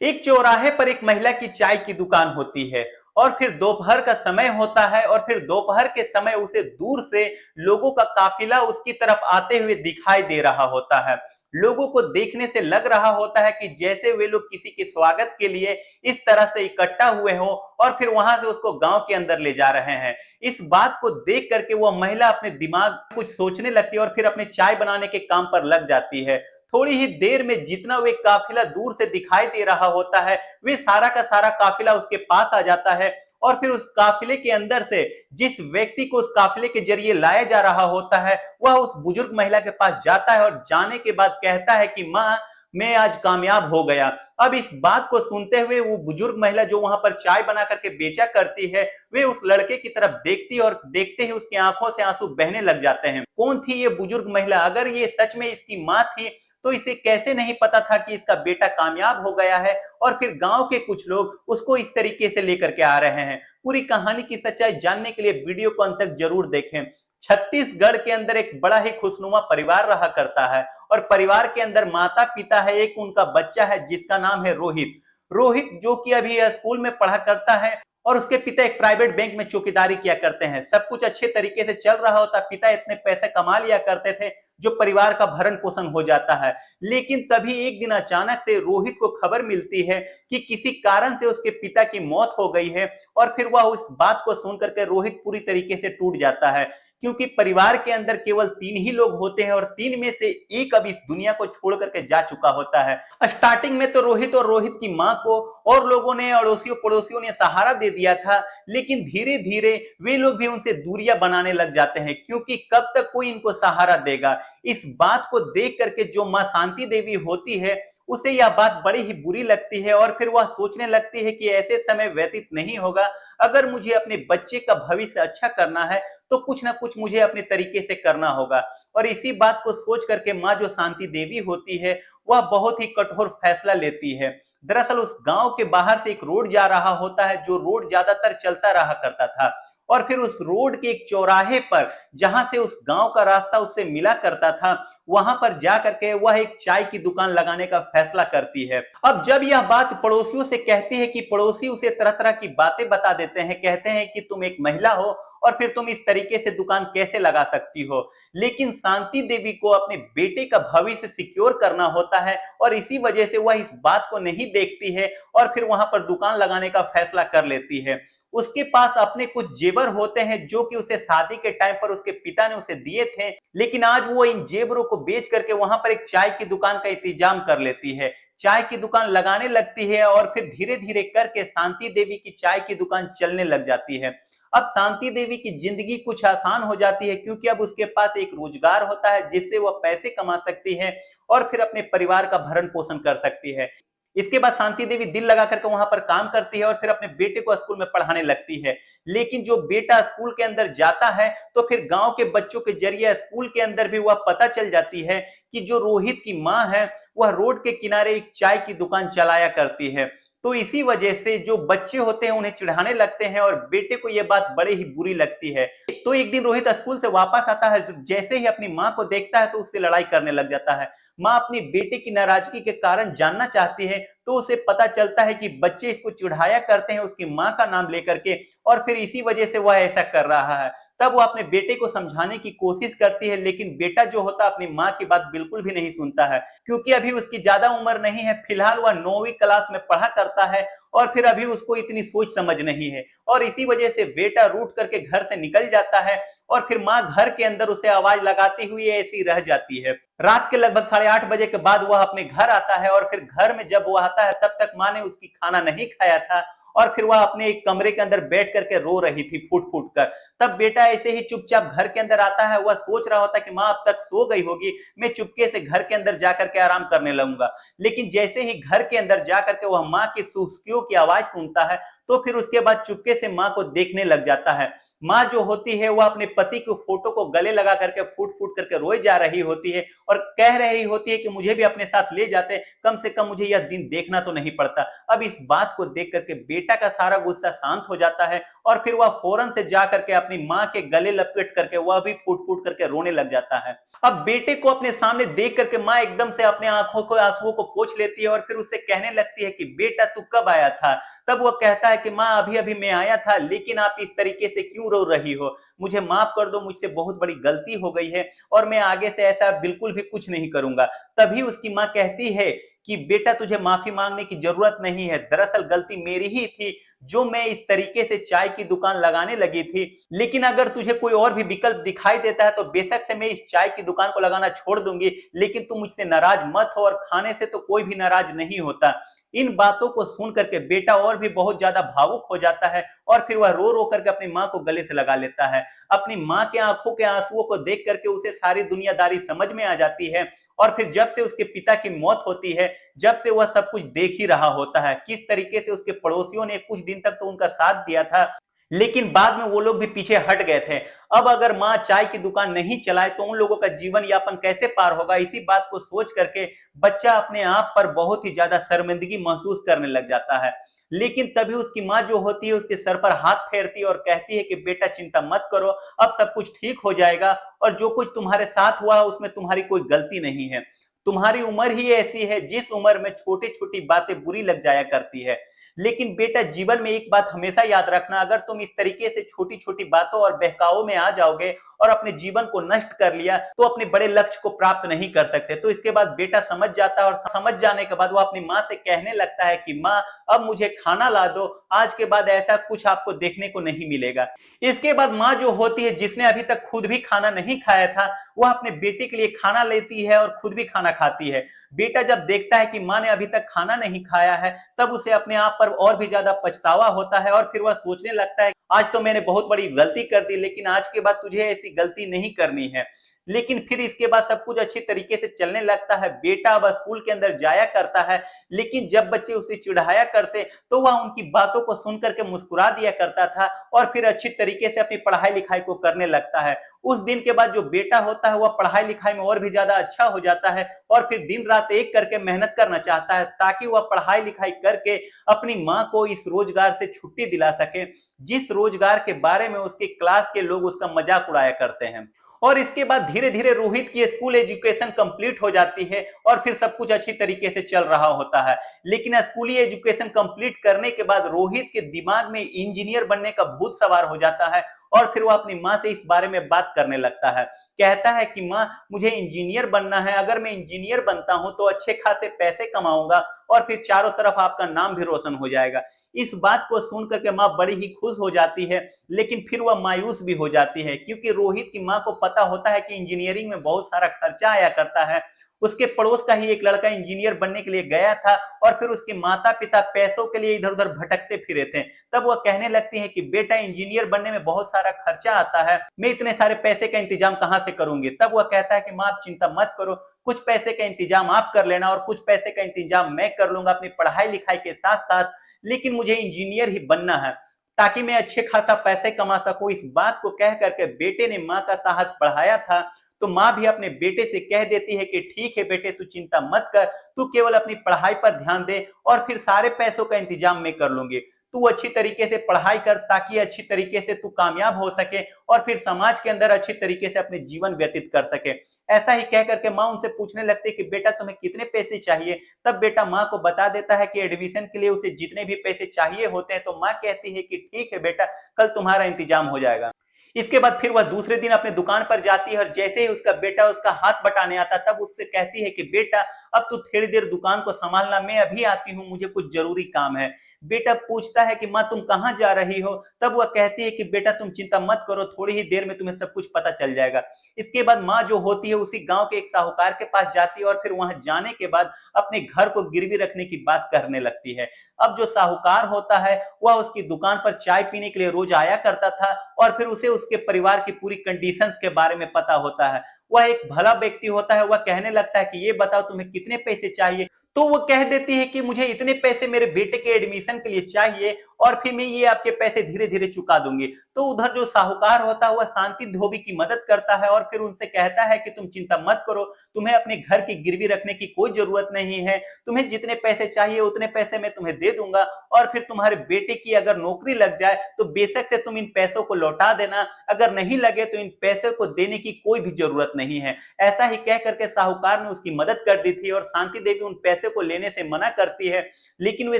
एक चौराहे पर एक महिला की चाय की दुकान होती है और फिर दोपहर का समय होता है और फिर दोपहर के समय उसे दूर से लोगों का काफिला उसकी तरफ आते हुए दिखाई दे रहा होता है। लोगों को देखने से लग रहा होता है कि जैसे वे लोग किसी के स्वागत के लिए इस तरह से इकट्ठा हुए हों और फिर वहां से उसको गांव के अंदर ले जा रहे हैं। इस बात को देख करके वह महिला अपने दिमाग में कुछ सोचने लगती है और फिर अपने चाय बनाने के काम पर लग जाती है। थोड़ी ही देर में जितना वे काफिला दूर से दिखाई दे रहा होता है, वे सारा का सारा काफिला उसके पास आ जाता है और फिर उस काफिले के अंदर से जिस व्यक्ति को उस काफिले के जरिए लाया जा रहा होता है, वह उस बुजुर्ग महिला के पास जाता है और जाने के बाद कहता है कि माँ, मैं आज कामयाब हो गया। अब इस बात को सुनते हुए वो बुजुर्ग महिला जो वहां पर चाय बना करके बेचा करती है, वे उस लड़के की तरफ देखती है और देखते ही उसकी आंखों से आंसू बहने लग जाते हैं। कौन थी ये बुजुर्ग महिला? अगर ये सच में इसकी माँ थी तो इसे कैसे नहीं पता था कि इसका बेटा कामयाब हो गया है और फिर गांव के कुछ लोग उसको इस तरीके से लेकर के आ रहे हैं। पूरी कहानी की सच्चाई जानने के लिए वीडियो को अंत तक जरूर देखें। छत्तीसगढ़ के अंदर एक बड़ा ही खुशनुमा परिवार रहा करता है और परिवार के अंदर माता पिता है, एक उनका बच्चा है जिसका नाम है रोहित। रोहित जो कि अभी स्कूल में पढ़ा करता है और उसके पिता एक प्राइवेट बैंक में चौकीदारी किया करते हैं। सब कुछ अच्छे तरीके से चल रहा होता, पिता इतने पैसे कमा लिया करते थे जो परिवार का भरण पोषण हो जाता है। लेकिन तभी एक दिन अचानक से रोहित को खबर मिलती है कि किसी कारण से उसके पिता की मौत हो गई है और फिर वह उस बात को सुन करके रोहित पूरी तरीके से टूट जाता है, क्योंकि परिवार के अंदर केवल 3 ही लोग होते हैं और 3 में से एक अब इस दुनिया को छोड़ करके जा चुका होता है। स्टार्टिंग में तो रोहित और रोहित की मां को और लोगों ने, अड़ोसियों पड़ोसियों ने सहारा दे दिया था, लेकिन धीरे धीरे वे लोग भी उनसे दूरियां बनाने लग जाते हैं, क्योंकि कब तक कोई इनको सहारा देगा। इस बात को देख करके जो मां शांति देवी होती है, उसे यह बात बड़ी ही बुरी लगती है और फिर वह सोचने लगती है कि ऐसे समय व्यतीत नहीं होगा। अगर मुझे अपने बच्चे का भविष्य अच्छा करना है तो कुछ ना कुछ मुझे अपने तरीके से करना होगा। और इसी बात को सोच करके माँ जो शांति देवी होती है, वह बहुत ही कठोर फैसला लेती है। दरअसल उस गांव के बाहर से एक रोड जा रहा होता है, जो रोड ज्यादातर चलता रहा करता था और फिर उस रोड के एक चौराहे पर, जहां से उस गांव का रास्ता उससे मिला करता था, वहां पर जाकर के वह एक चाय की दुकान लगाने का फैसला करती है। अब जब यह बात पड़ोसियों से कहती है कि पड़ोसी उसे तरह तरह की बातें बता देते हैं, कहते हैं कि तुम एक महिला हो और फिर तुम इस तरीके से दुकान कैसे लगा सकती हो। लेकिन शांति देवी को अपने बेटे का भविष्य सिक्योर करना होता है और इसी वजह से वह इस बात को नहीं देखती है और फिर वहां पर दुकान लगाने का फैसला कर लेती है। उसके पास अपने कुछ जेवर होते हैं जो कि उसे शादी के टाइम पर उसके पिता ने उसे दिए थे, लेकिन आज वो इन जेवरों को बेच करके वहां पर एक चाय की दुकान का इंतजाम कर लेती है, चाय की दुकान लगाने लगती है और फिर धीरे धीरे करके शांति देवी की चाय की दुकान चलने लग जाती है। अब शांति देवी की जिंदगी कुछ आसान हो जाती है, क्योंकि अब उसके पास एक रोजगार होता है जिससे वह पैसे कमा सकती है और फिर अपने परिवार का भरण पोषण कर सकती है। इसके बाद शांति देवी दिल लगा करके वहां पर काम करती है और फिर अपने बेटे को स्कूल में पढ़ाने लगती है। लेकिन जो बेटा स्कूल के अंदर जाता है तो फिर गांव के बच्चों के जरिए स्कूल के अंदर भी वह पता चल जाती है कि जो रोहित की मां है वह रोड के किनारे एक चाय की दुकान चलाया करती है। तो इसी वजह से जो बच्चे होते हैं उन्हें चिढ़ाने लगते हैं और बेटे को यह बात बड़ी ही बुरी लगती है। तो एक दिन रोहित स्कूल से वापस आता है, जैसे ही अपनी मां को देखता है तो उससे लड़ाई करने लग जाता है। मां अपनी बेटे की नाराजगी के कारण जानना चाहती है, तो उसे पता चलता है कि बच्चे इसको चिढ़ाया करते हैं उसकी मां का नाम लेकर के और फिर इसी वजह से वह ऐसा कर रहा है। तब वो अपने बेटे को समझाने की कोशिश करती है, लेकिन बेटा जो होता है अपनी मां की बात बिल्कुल भी नहीं सुनता है, क्योंकि अभी उसकी ज्यादा उम्र नहीं है। फिलहाल वह 9वीं क्लास में पढ़ा करता है और फिर अभी उसको इतनी सोच समझ नहीं है और इसी वजह से बेटा रूठ करके घर से निकल जाता है और फिर मां घर के अंदर उसे आवाज लगाती हुई ऐसी रह जाती है। रात के लगभग 8:30 बजे के बाद वह अपने घर आता है और फिर घर में जब वह आता है तब तक मां ने उसकी खाना नहीं खाया था और फिर वह अपने एक कमरे के अंदर बैठ करके रो रही थी फूट फूट कर। तब बेटा ऐसे ही चुपचाप घर के अंदर आता है, वह सोच रहा होता कि मां अब तक सो गई होगी, मैं चुपके से घर के अंदर जाकर के आराम करने लगूंगा। लेकिन जैसे ही घर के अंदर जाकर के वह मां की सुस्कियों की आवाज सुनता है तो फिर उसके बाद चुपके से माँ को देखने लग जाता है। माँ जो होती है वह अपने पति के फोटो को गले लगा करके फूट फूट करके रोए जा रही होती है और कह रही होती है कि मुझे भी अपने साथ ले जाते, कम से कम मुझे यह दिन देखना तो नहीं पड़ता। अब इस बात को देख करके बेटा का सारा गुस्सा शांत हो जाता है और फिर वह फौरन से जा करके अपनी माँ के गले लपेट करके वह भी फूट फूट करके रोने लग जाता है। अब बेटे को अपने सामने देख करके माँ एकदम से अपने आंखों को आंसुओं को पोंछ लेती है और फिर उससे कहने लगती है कि बेटा तू कब आया था। तब वह कहता है कि माँ अभी अभी मैं आया था, लेकिन आप इस तरीके से क्यों रो रही हो, मुझे माफ कर दो, मुझसे बहुत बड़ी गलती हो गई है और मैं आगे से ऐसा बिल्कुल भी कुछ नहीं करूंगा। तभी उसकी माँ कहती है कि बेटा तुझे माफी मांगने की जरूरत नहीं है, दरअसल गलती मेरी ही थी जो मैं इस तरीके से चाय की दुकान लगाने लगी थी, लेकिन अगर तुझे कोई और भी विकल्प दिखाई देता है तो बेशक से मैं इस चाय की दुकान को लगाना छोड़ दूंगी, लेकिन तुम मुझसे नाराज मत हो और खाने से तो कोई भी नाराज नहीं होता। इन बातों को सुन करके बेटा और भी बहुत ज्यादा भावुक हो जाता है और फिर वह रो रो करके अपनी माँ को गले से लगा लेता है। अपनी माँ के आंखों के आंसुओं को देख करके उसे सारी दुनियादारी समझ में आ जाती है और फिर जब से उसके पिता की मौत होती है, जब से वह सब कुछ देख ही रहा होता है, किस तरीके से उसके पड़ोसियों ने कुछ दिन तक तो उनका साथ दिया था, लेकिन बाद में वो लोग भी पीछे हट गए थे। अब अगर माँ चाय की दुकान नहीं चलाए तो उन लोगों का जीवन यापन कैसे पार होगा, इसी बात को सोच करके बच्चा अपने आप पर बहुत ही ज्यादा शर्मिंदगी महसूस करने लग जाता है। लेकिन तभी उसकी माँ जो होती है उसके सर पर हाथ फेरती है और कहती है कि बेटा चिंता मत करो, अब सब कुछ ठीक हो जाएगा और जो कुछ तुम्हारे साथ हुआ उसमें तुम्हारी कोई गलती नहीं है। तुम्हारी उम्र ही ऐसी है जिस उम्र में छोटी छोटी बातें बुरी लग जाया करती है, लेकिन बेटा जीवन में एक बात हमेशा याद रखना, अगर तुम इस तरीके से छोटी छोटी बातों और बहकावों में आ जाओगे और अपने जीवन को नष्ट कर लिया तो अपने बड़े लक्ष्य को प्राप्त नहीं कर सकते। तो इसके बाद बेटा समझ जाता है और समझ जाने के बाद वो अपनी माँ से कहने लगता है कि माँ अब मुझे खाना ला दो, आज के बाद ऐसा कुछ आपको देखने को नहीं मिलेगा। इसके बाद माँ जो होती है जिसने अभी तक खुद भी खाना नहीं खाया था, वह अपने बेटे के लिए खाना लेती है और खुद भी खाना खाती है। बेटा जब देखता है कि माँ ने अभी तक खाना नहीं खाया है तब उसे अपने आप पर और भी ज्यादा पछतावा होता है और फिर वह सोचने लगता है आज तो मैंने बहुत बड़ी गलती कर दी, लेकिन आज के बाद तुझे ऐसी गलती नहीं करनी है। लेकिन फिर इसके बाद सब कुछ अच्छी तरीके से चलने लगता है। बेटा अब स्कूल के अंदर जाया करता है, लेकिन जब बच्चे उसे चिढ़ाया करते तो वह उनकी बातों को सुन करके मुस्कुरा दिया करता था और फिर अच्छी तरीके से अपनी पढ़ाई लिखाई को करने लगता है। उस दिन के बाद जो बेटा होता है वह पढ़ाई लिखाई में और भी ज्यादा अच्छा हो जाता है और फिर दिन रात एक करके मेहनत करना चाहता है ताकि वह पढ़ाई लिखाई करके अपनी माँ को इस रोजगार से छुट्टी दिला सके जिस रोजगार के बारे में उसके क्लास के लोग उसका मजाक उड़ाया करते हैं। और इसके बाद धीरे धीरे रोहित की स्कूल एजुकेशन कंप्लीट हो जाती है और फिर सब कुछ अच्छी तरीके से चल रहा होता है। लेकिन स्कूली एजुकेशन कंप्लीट करने के बाद रोहित के दिमाग में इंजीनियर बनने का भूत सवार हो जाता है और फिर वह अपनी माँ से इस बारे में बात करने लगता है। कहता है कि माँ मुझे इंजीनियर बनना है, अगर मैं इंजीनियर बनता हूं तो अच्छे खासे पैसे कमाऊंगा और फिर चारों तरफ आपका नाम भी रोशन हो जाएगा। इस बात को सुन करके माँ बड़ी ही खुश हो जाती है, लेकिन फिर वह मायूस भी हो जाती है क्योंकि रोहित की माँ को पता होता है कि इंजीनियरिंग में बहुत सारा खर्चा आया करता है। उसके पड़ोस का ही एक लड़का इंजीनियर बनने के लिए गया था और फिर उसके माता पिता पैसों के लिए इधर उधर भटकते फिरे थे। तब वह कहने लगती है कि बेटा इंजीनियर बनने में बहुत सारा खर्चा आता है, मैं इतने सारे पैसे का इंतजाम कहां से करूंगी। तब वह कहता है कि माँ आप चिंता मत करो, कुछ पैसे का इंतजाम आप कर लेना और कुछ पैसे का इंतजाम मैं कर लूंगा अपनी पढ़ाई लिखाई के साथ साथ, लेकिन मुझे इंजीनियर ही बनना है ताकि मैं अच्छे खासा पैसे कमा सकूं। इस बात को कह करके बेटे ने माँ का साहस बढ़ाया था तो माँ भी अपने बेटे से कह देती है कि ठीक है बेटे तू चिंता मत कर, तू केवल अपनी पढ़ाई पर ध्यान दे और फिर सारे पैसों का इंतजाम मैं कर लूंगी। तू अच्छी तरीके से पढ़ाई कर ताकि अच्छी तरीके से तू कामयाब हो सके और फिर समाज के अंदर अच्छी तरीके से अपने जीवन व्यतीत कर सके। ऐसा ही कह करके माँ उनसे पूछने लगती है कि बेटा तुम्हें कितने पैसे चाहिए। तब बेटा माँ को बता देता है कि एडमिशन के लिए उसे जितने भी पैसे चाहिए होते हैं। तो माँ कहती है कि ठीक है बेटा कल तुम्हारा इंतजाम हो जाएगा। इसके बाद फिर वह दूसरे दिन अपने दुकान पर जाती है और जैसे ही उसका बेटा उसका हाथ बटाने आता तब उससे कहती है कि बेटा अब तू थोड़ी देर दुकान को संभालना, मैं अभी आती हूँ, मुझे कुछ जरूरी काम है। बेटा पूछता है कि माँ तुम कहाँ जा रही हो। तब वह कहती है कि बेटा तुम चिंता मत करो, थोड़ी ही देर में तुम्हें सब कुछ पता चल जाएगा। इसके बाद माँ जो होती है उसी गांव के एक साहूकार के पास जाती है और फिर वहां जाने के बाद अपने घर को गिरवी रखने की बात करने लगती है। अब जो साहूकार होता है वह उसकी दुकान पर चाय पीने के लिए रोज आया करता था और फिर उसे उसके परिवार की पूरी कंडीशंस के बारे में पता होता है। वह एक भला व्यक्ति होता है। वह कहने लगता है कि ये बताओ तुम्हें कितने पैसे चाहिए। तो वो कह देती है कि मुझे इतने पैसे मेरे बेटे के एडमिशन के लिए चाहिए और फिर मैं ये आपके पैसे धीरे धीरे चुका दूंगी। तो उधर जो साहूकार होता है वह शांति धोबी की मदद करता है और फिर उनसे कहता है कि तुम चिंता मत करो, तुम्हें अपने घर की गिरवी रखने की कोई जरूरत नहीं है, तुम्हें जितने पैसे चाहिए उतने पैसे मैं तुम्हें दे दूंगा और फिर तुम्हारे बेटे की अगर नौकरी लग जाए तो बेशक से तुम इन पैसों को लौटा देना, अगर नहीं लगे तो इन पैसे को देने की कोई भी जरूरत नहीं है। ऐसा ही कह करके साहूकार ने उसकी मदद कर दी थी और शांति देवी उन पैसे को लेने से मना करती है। लेकिन वे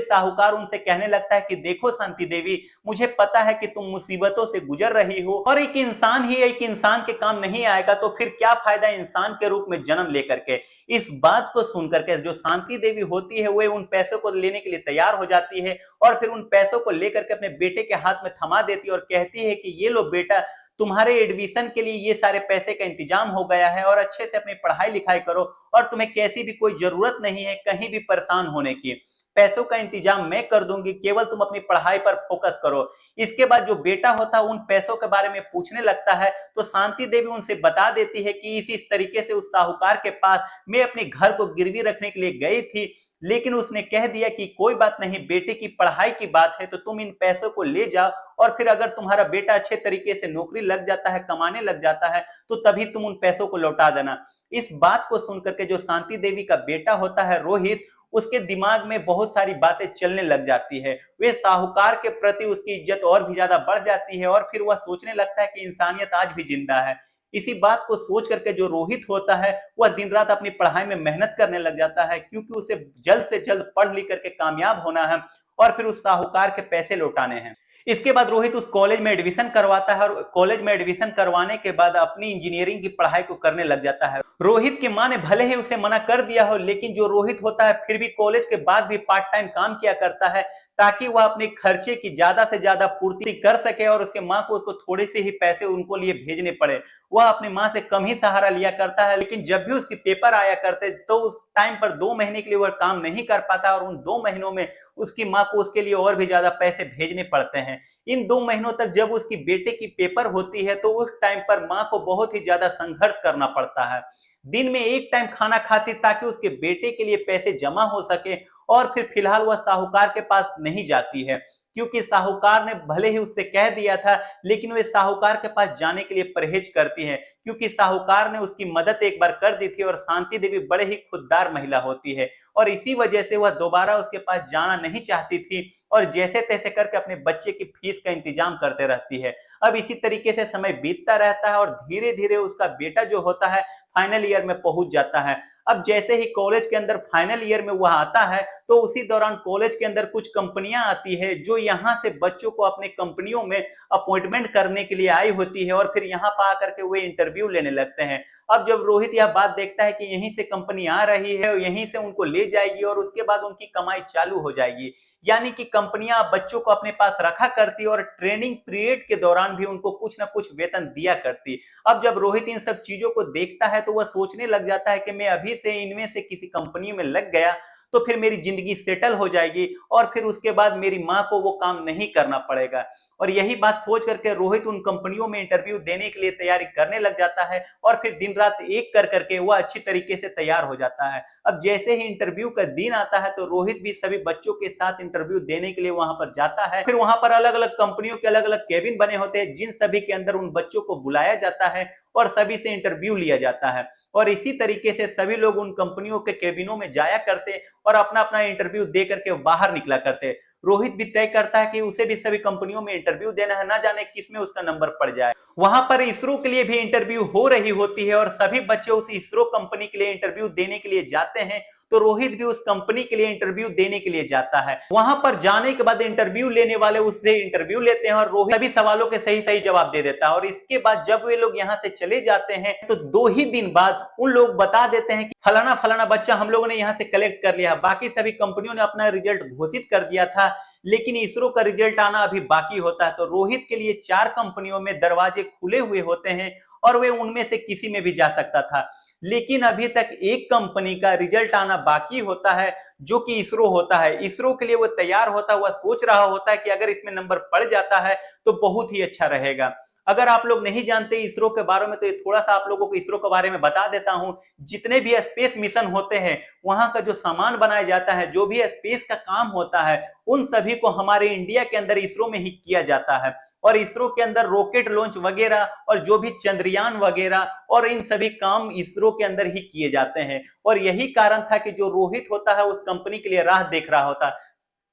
साहूकार उनसे कहने लगता है कि देखो शांति देवी, मुझे पता है कि तुम मुसीबतों से गुजर रही हो और एक इंसान ही एक इंसान के काम नहीं आएगा, तो फिर क्या फायदा इंसान के रूप में जन्म लेकर के। इस बात को सुनकर के जो शांति देवी होती है वे उन पैसों को लेने के लिए तैयार हो जाती है और फिर उन पैसों को लेकर के अपने बेटे के हाथ में थमा देती है और कहती है कि ये लो बेटा, तुम्हारे एडमिशन के लिए ये सारे पैसे का इंतजाम हो गया है और अच्छे से अपनी पढ़ाई लिखाई करो और तुम्हें कैसी भी कोई जरूरत नहीं है कहीं भी परेशान होने की, पैसों का इंतजाम मैं कर दूंगी, केवल तुम अपनी पढ़ाई पर फोकस करो। इसके बाद जो बेटा होता है उन पैसों के बारे में पूछने लगता है तो शांति देवी उनसे बता देती है कि इस तरीके से उस साहूकार के पास मैं अपने घर को गिरवी रखने के लिए गई थी, लेकिन उसने कह दिया कि कोई बात नहीं, बेटे की पढ़ाई की बात है तो तुम इन पैसों को ले जाओ और फिर अगर तुम्हारा बेटा अच्छे तरीके से नौकरी लग जाता है, कमाने लग जाता है, तो तभी तुम उन पैसों को लौटा देना। इस बात को सुनकर के जो शांति देवी का बेटा होता है रोहित, उसके दिमाग में बहुत सारी बातें चलने लग जाती है। वे साहूकार के प्रति उसकी इज्जत और भी ज्यादा बढ़ जाती है और फिर वह सोचने लगता है कि इंसानियत आज भी जिंदा है। इसी बात को सोच करके जो रोहित होता है वह दिन रात अपनी पढ़ाई में मेहनत करने लग जाता है, क्योंकि उसे जल्द से जल्द पढ़ लिख करके कामयाब होना है और फिर उस साहूकार के पैसे लौटाने हैं। इसके बाद रोहित उस कॉलेज में एडमिशन करवाता है और कॉलेज में एडमिशन करवाने के बाद अपनी इंजीनियरिंग की पढ़ाई को करने लग जाता है। रोहित की मां ने भले ही उसे मना कर दिया हो, लेकिन जो रोहित होता है फिर भी कॉलेज के बाद भी पार्ट टाइम काम किया करता है ताकि वह अपने खर्चे की ज्यादा से ज्यादा पूर्ति कर सके और उसके मां को उसको थोड़े से ही पैसे उनको लिए भेजने पड़े। वह अपनी मां से कम ही सहारा लिया करता है, लेकिन जब भी उसके पेपर आया करते तो उस टाइम पर 2 महीने के लिए वह काम नहीं कर पाता और उन 2 महीनों में उसकी मां को उसके लिए और भी ज्यादा पैसे भेजने पड़ते हैं। इन 2 महीनों तक जब उसकी बेटे की पेपर होती है तो उस टाइम पर मां को बहुत ही ज्यादा संघर्ष करना पड़ता है। दिन में एक टाइम खाना खाती ताकि उसके बेटे के लिए पैसे जमा हो सके और फिर फिलहाल वह साहूकार के पास नहीं जाती है, क्योंकि साहूकार ने भले ही उससे कह दिया था लेकिन वे साहूकार के पास जाने के लिए परहेज करती है, क्योंकि साहूकार ने उसकी मदद एक बार कर दी थी और शांति देवी बड़े ही खुददार महिला होती है और इसी वजह से वह दोबारा उसके पास जाना नहीं चाहती थी और जैसे तैसे करके अपने बच्चे की फीस का इंतजाम करते रहती है। अब इसी तरीके से समय बीतता रहता है और धीरे धीरे उसका बेटा जो होता है फाइनल ईयर में पहुंच जाता है। अब जैसे ही कॉलेज के अंदर फाइनल ईयर में वह आता है तो उसी दौरान कॉलेज के अंदर कुछ कंपनियां आती है जो यहाँ से बच्चों को अपने कंपनियों में अपॉइंटमेंट करने के लिए आई होती है और फिर यहाँ पर आकर के वे इंटरव्यू लेने लगते हैं। अब जब रोहित यह बात देखता है कि यहीं से कंपनी आ रही है और यहीं से उनको ले जाएगी और उसके बाद उनकी कमाई चालू हो जाएगी, यानी कि कंपनियां बच्चों को अपने पास रखा करती और ट्रेनिंग पीरियड के दौरान भी उनको कुछ ना कुछ वेतन दिया करती। अब जब रोहित इन सब चीजों को देखता है तो वह सोचने लग जाता है कि मैं अभी से इनमें से किसी कंपनी में लग गया तो फिर मेरी जिंदगी सेटल हो जाएगी और फिर उसके बाद मेरी माँ को वो काम नहीं करना पड़ेगा। और यही बात सोच करके रोहित उन कंपनियों में इंटरव्यू देने के लिए तैयारी करने लग जाता है और फिर दिन रात एक कर करके वह अच्छी तरीके से तैयार हो जाता है। अब जैसे ही इंटरव्यू का दिन आता है तो रोहित भी सभी बच्चों के साथ इंटरव्यू देने के लिए वहां पर जाता है। फिर वहां पर अलग अलग कंपनियों के अलग अलग केबिन बने होते हैं जिन सभी के अंदर उन बच्चों को बुलाया जाता है और सभी से इंटरव्यू लिया जाता है और इसी तरीके से सभी लोग उन कंपनियों के केबिनों में जाया करते और अपना अपना इंटरव्यू दे करके बाहर निकला करते। रोहित भी तय करता है कि उसे भी सभी कंपनियों में इंटरव्यू देना है, ना जाने किसमें उसका नंबर पड़ जाए। वहां पर इसरो के लिए भी इंटरव्यू हो रही होती है और सभी बच्चे उस इसरो कंपनी के लिए इंटरव्यू देने के लिए जाते हैं, तो रोहित भी उस कंपनी के लिए इंटरव्यू देने के लिए जाता है। वहां पर जाने के बाद इंटरव्यू लेने वाले उससे इंटरव्यू लेते हैं और रोहित सभी सवालों के सही सही जवाब दे देता है और इसके बाद जब वे लोग यहाँ से चले जाते हैं तो 2 ही दिन बाद उन लोग बता देते हैं कि फलाना फलाना बच्चा हम लोगों ने यहाँ से कलेक्ट कर लिया। बाकी सभी कंपनियों ने अपना रिजल्ट घोषित कर दिया था लेकिन इसरो का रिजल्ट आना अभी बाकी होता है। तो रोहित के लिए 4 कंपनियों में दरवाजे खुले हुए होते हैं और वे उनमें से किसी में भी जा सकता था, लेकिन अभी तक एक कंपनी का रिजल्ट आना बाकी होता है जो कि इसरो होता है। इसरो के लिए वो तैयार होता है, वह सोच रहा होता है कि अगर इसमें नंबर पड़ जाता है तो बहुत ही अच्छा रहेगा। अगर आप लोग नहीं जानते इसरो के बारे में तो ये थोड़ा सा आप लोगों को इसरो के बारे में बता देता हूं। जितने भी स्पेस मिशन होते हैं, वहां का जो सामान बनाया जाता है, जो भी स्पेस का काम होता है, उन सभी को हमारे इंडिया के अंदर इसरो में ही किया जाता है। और इसरो के अंदर रॉकेट लॉन्च वगैरह और जो भी चंद्रयान वगैरह और इन सभी काम इसरो के अंदर ही किए जाते हैं। और यही कारण था कि जो रोहित होता है उस कंपनी के लिए राह देख रहा होता,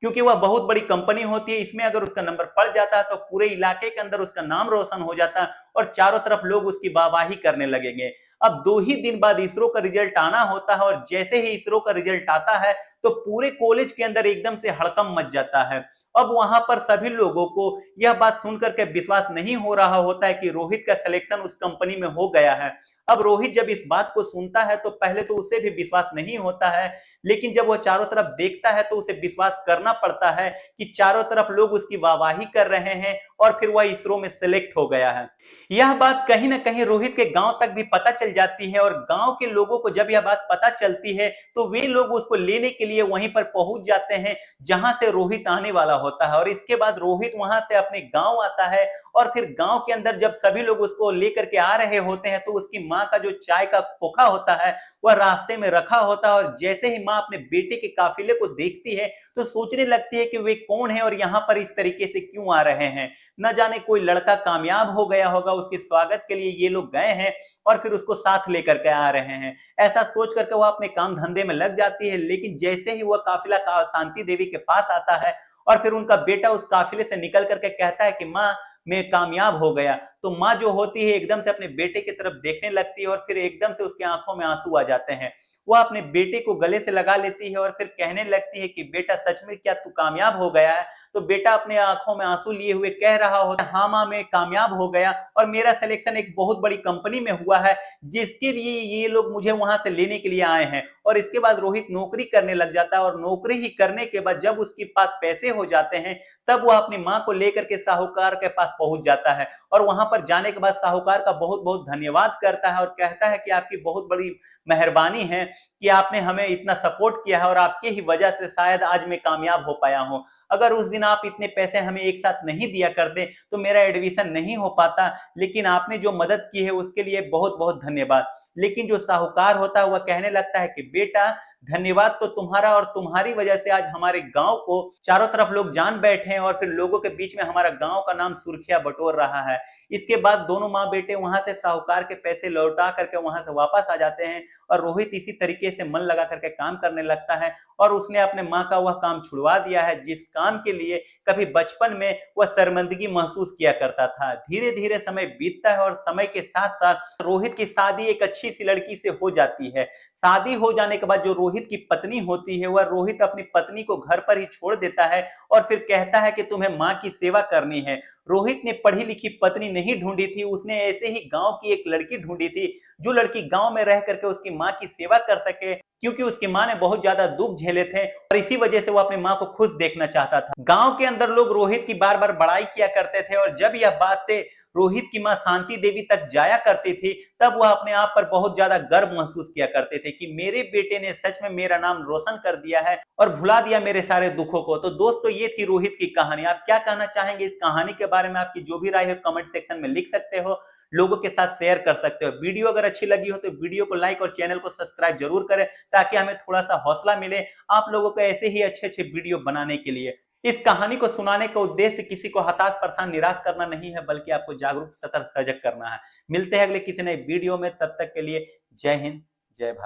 क्योंकि वह बहुत बड़ी कंपनी होती है। इसमें अगर उसका नंबर पड़ जाता है तो पूरे इलाके के अंदर उसका नाम रोशन हो जाता है और चारों तरफ लोग उसकी वाहवाही करने लगेंगे। अब 2 ही दिन बाद इसरो का रिजल्ट आना होता है और जैसे ही इसरो का रिजल्ट आता है तो पूरे कॉलेज के अंदर एकदम से हड़कंप मच जाता है। अब वहां पर सभी लोगों को यह बात सुनकर के विश्वास नहीं हो रहा होता है कि रोहित का सिलेक्शन उस कंपनी में हो गया है। अब रोहित जब इस बात को सुनता है तो पहले तो उसे भी विश्वास नहीं होता है, लेकिन जब वह चारों तरफ देखता है तो उसे विश्वास करना पड़ता है कि चारों तरफ लोग उसकी वाहवाही कर रहे हैं और फिर वह इसरो में सिलेक्ट हो गया है। यह बात कहीं ना कहीं रोहित के गांव तक भी पता चल जाती है और गांव के लोगों को जब यह बात पता चलती है तो वे लोग उसको लेने के लिए वहीं पर पहुंच जाते हैं जहां से रोहित आने वाला होता है। और इसके बाद रोहित वहां से अपने गांव आता है और फिर गांव के अंदर जब सभी लोग उसको लेकर के आ रहे होते हैं तो उसकी माँ का जो चाय का खोखा होता है वह रास्ते में रखा होता है। और जैसे ही माँ अपने बेटे के काफिले को देखती है तो सोचने लगती है कि वे कौन है और यहाँ पर इस तरीके से क्यों आ रहे हैं। न जाने कोई लड़का कामयाब हो गया होगा, उसके स्वागत के लिए ये लोग गए हैं और फिर उसको साथ लेकर के आ रहे हैं। ऐसा सोच करके वह अपने काम धंधे में लग जाती है। लेकिन जैसे ही वह काफिला शांति देवी के पास आता है और फिर उनका बेटा उस काफिले से निकल करके कहता है कि माँ मैं कामयाब हो गया, तो माँ जो होती है एकदम से अपने बेटे की तरफ देखने लगती है और फिर एकदम से उसकी आंखों में आंसू आ जाते हैं। वह अपने बेटे को गले से लगा लेती है और फिर कहने लगती है कि बेटा सच में क्या तू कामयाब हो गया है। तो बेटा अपने आंखों में आंसू लिए हुए कह रहा होता है, हाँ माँ मैं कामयाब हो गया और मेरा सिलेक्शन एक बहुत बड़ी कंपनी में हुआ है जिसके लिए ये लोग मुझे वहां से लेने के लिए आए हैं। और इसके बाद रोहित नौकरी करने लग जाता है और नौकरी ही करने के बाद जब उसके पास पैसे हो जाते हैं तब वह अपनी माँ को लेकर के साहूकार के पास पहुंच जाता है। और वहां पर जाने के बाद साहूकार का बहुत बहुत धन्यवाद करता है और कहता है कि आपकी बहुत बड़ी मेहरबानी है कि आपने हमें इतना सपोर्ट किया है और आपकी ही वजह से शायद आज मैं कामयाब हो पाया हूं। अगर उस दिन आप इतने पैसे हमें एक साथ नहीं दिया करते तो मेरा एडमिशन नहीं हो पाता, लेकिन आपने जो मदद की है उसके लिए बहुत बहुत धन्यवाद। लेकिन जो साहूकार होता है वह कहने लगता है कि बेटा धन्यवाद तो तुम्हारा, और तुम्हारी वजह से आज हमारे गांव को चारों तरफ लोग जान बैठे हैं और फिर लोगों के बीच में हमारा गांव का नाम सुर्खियां बटोर रहा है। इसके बाद दोनों माँ बेटे वहां से साहूकार के पैसे लौटा करके वहां से वापस आ जाते हैं और रोहित इसी तरीके से मन लगा करके काम करने लगता है और उसने अपने माँ का वह काम छुड़वा दिया है जिस काम के लिए कभी बचपन में वह शर्मिंदगी महसूस किया करता था। धीरे धीरे समय बीतता है और समय के साथ साथ रोहित की शादी एक अच्छी सी लड़की से हो जाती है। शादी हो जाने के बाद जो रोहित की पत्नी होती है वह रोहित अपनी पत्नी को घर पर ही छोड़ देता है और फिर कहता है कि तुम्हें माँ की सेवा करनी है। रोहित ने पढ़ी लिखी पत्नी नहीं ढूंढी थी, उसने ऐसे ही गांव की एक लड़की ढूंढी थी जो लड़की गांव में रह करके उसकी माँ की सेवा कर सके, क्योंकि उसकी माँ ने बहुत ज्यादा दुख झेले थे और इसी वजह से वो अपनी माँ को खुश देखना चाहता था। गांव के अंदर लोग रोहित की बार बार बड़ाई किया करते थे और जब यह बातें रोहित की माँ शांति देवी तक जाया करती थी तब वह अपने आप पर बहुत ज्यादा गर्व महसूस किया करते थे कि मेरे बेटे ने सच में मेरा नाम रोशन कर दिया है और भुला दिया मेरे सारे दुखों को। तो दोस्तों ये थी रोहित की कहानी। आप क्या कहना चाहेंगे इस कहानी के बारे में? आपकी जो भी राय हो कमेंट सेक्शन में लिख सकते हो, लोगों के साथ शेयर कर सकते हो। वीडियो अगर अच्छी लगी हो तो वीडियो को लाइक और चैनल को सब्सक्राइब जरूर करें ताकि हमें थोड़ा सा हौसला मिले आप लोगों को ऐसे ही अच्छे अच्छे वीडियो बनाने के लिए। इस कहानी को सुनाने का उद्देश्य किसी को हताश परेशान निराश करना नहीं है, बल्कि आपको जागरूक सतर्क सजग करना है। मिलते हैं अगले किसी नए वीडियो में, तब तक के लिए जय हिंद जय भारत।